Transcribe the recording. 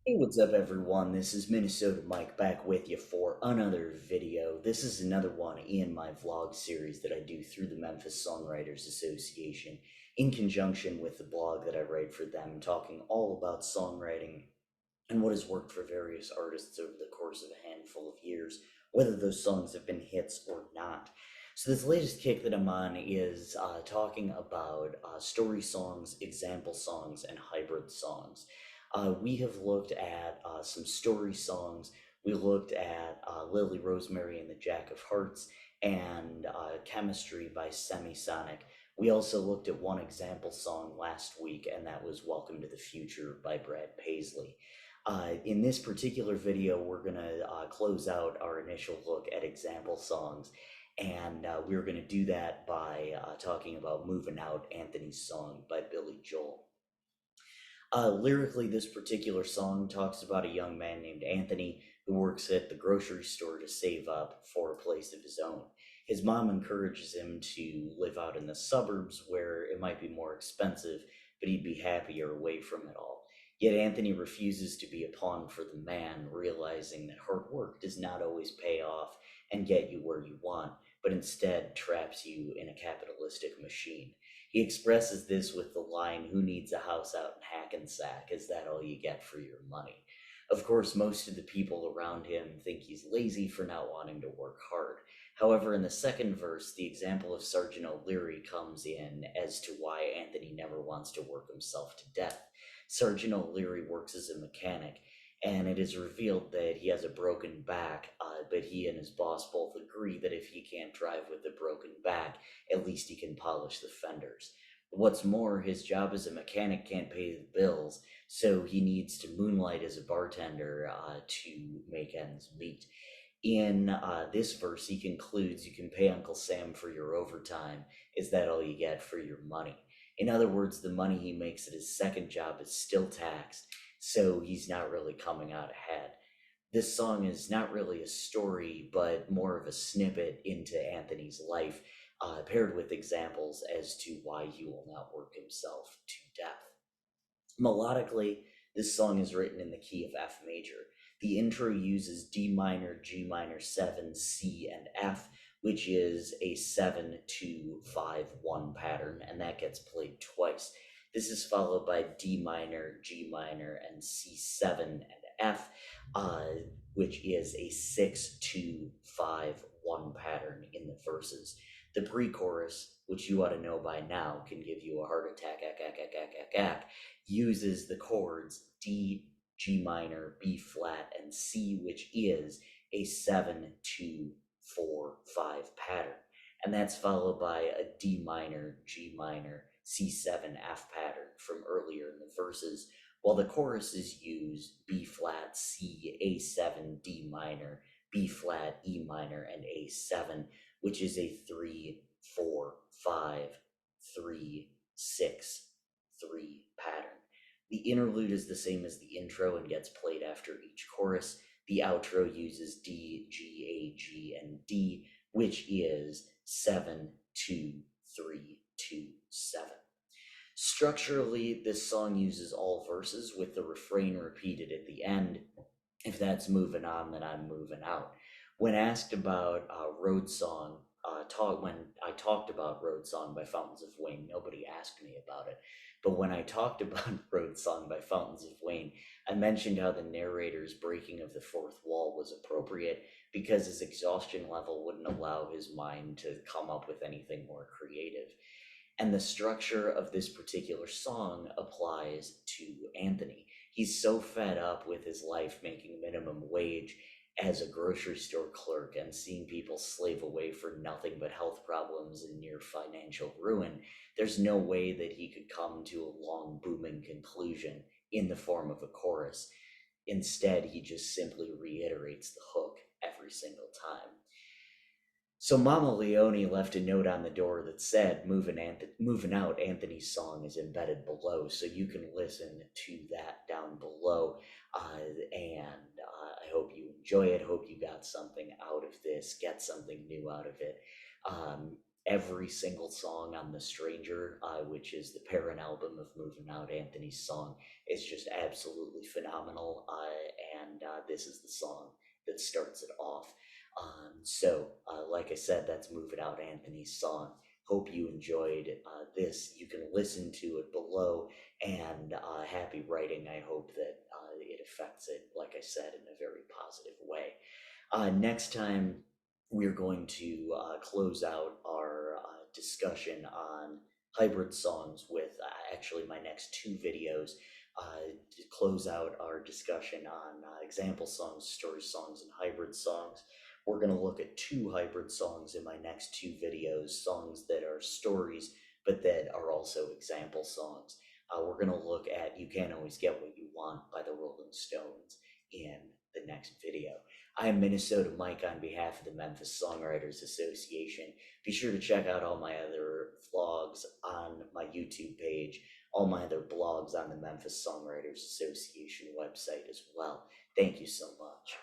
Hey, what's up, everyone? This is Minnesota Mike back with you for another video. This is another one in my vlog series that I do through the Memphis Songwriters Association in conjunction with the blog that I write for them, talking all about songwriting and what has worked for various artists over the course of a handful of years, whether those songs have been hits or not. So, this latest kick that I'm on is talking about story songs, example songs, and hybrid songs. We have looked at some story songs. We looked at Lily Rosemary and the Jack of Hearts and Chemistry by Semisonic. We also looked at one example song last week, and that was Welcome to the Future by Brad Paisley. In this particular video, we're going to close out our initial look at example songs, and we're going to do that by talking about Movin' Out, Anthony's song by Billy Joel. Lyrically, this particular song talks about a young man named Anthony who works at the grocery store to save up for a place of his own. His mom encourages him to live out in the suburbs where it might be more expensive, but he'd be happier away from it all. Yet Anthony refuses to be a pawn for the man, realizing that hard work does not always pay off and get you where you want, but instead traps you in a capitalistic machine. He expresses this with the line, "Who needs a house out in Hackensack? Is that all you get for your money?" Of course, most of the people around him think he's lazy for not wanting to work hard. However, in the second verse, the example of Sergeant O'Leary comes in as to why Anthony never wants to work himself to death. Sergeant O'Leary works as a mechanic, and it is revealed that he has a broken back, but he and his boss both agree that if he can't drive with a broken back, at least he can polish the fenders. What's more, his job as a mechanic can't pay the bills, so he needs to moonlight as a bartender to make ends meet. In this verse, he concludes, "You can pay Uncle Sam for your overtime. Is that all you get for your money?" In other words, the money he makes at his second job is still taxed, so he's not really coming out ahead. This song is not really a story, but more of a snippet into Anthony's life, paired with examples as to why he will not work himself to death. Melodically, this song is written in the key of F major. The intro uses D minor, G minor 7, C, and F, which is a 7-2-5-1 pattern, and that gets played twice. This is followed by D minor, G minor, and C7 and F, which is a 6-2-5-1 pattern in the verses. The pre chorus, which you ought to know by now, can give you a heart attack, uses the chords D, G minor, B flat, and C, which is a 7-2-4-5 pattern. And that's followed by a D minor, G minor, C7, F pattern from earlier in the verses, while the choruses use B flat, C, A7, D minor, B flat, E minor, and A7, which is a 3-4-5-3-6-3 pattern. The interlude is the same as the intro and gets played after each chorus. The outro uses D, G, A, G, and D, which is 7-2-3-2-7. Structurally, this song uses all verses with the refrain repeated at the end. If that's moving on, then I'm moving out. When asked about Road Song, when I talked about Road Song by Fountains of Wayne, nobody asked me about it. But when I talked about Road Song by Fountains of Wayne, I mentioned how the narrator's breaking of the fourth wall was appropriate because his exhaustion level wouldn't allow his mind to come up with anything more creative. And the structure of this particular song applies to Anthony. He's so fed up with his life making minimum wage as a grocery store clerk and seeing people slave away for nothing but health problems and near financial ruin, there's no way that he could come to a long, booming conclusion in the form of a chorus. Instead, he just simply reiterates the hook every single time. So Mama Leone left a note on the door that said, "Moving out, Anthony's song is embedded below," so you can listen to that down below. I hope you enjoy it. Hope you got something out of this, get something new out of it. every single song on The Stranger, which is the parent album of Moving Out Anthony's song, is just absolutely phenomenal. And this is the song that starts it off. Like I said, that's Moving Out Anthony's song. Hope you enjoyed this. You can listen to it below, and happy writing. I hope that it affects it, like I said, in a very positive way. Next time, we're going to close out our discussion on hybrid songs with actually my next two videos to close out our discussion on example songs, story songs, and hybrid songs. We're going to look at two hybrid songs in my next two videos, songs that are stories but that are also example songs. We're going to look at You Can't Always Get What You Want by the Rolling Stones in the next video. I am Minnesota Mike on behalf of the Memphis Songwriters Association. Be sure to check out all my other vlogs on my YouTube page, all my other blogs on the Memphis Songwriters Association website as well. Thank you so much.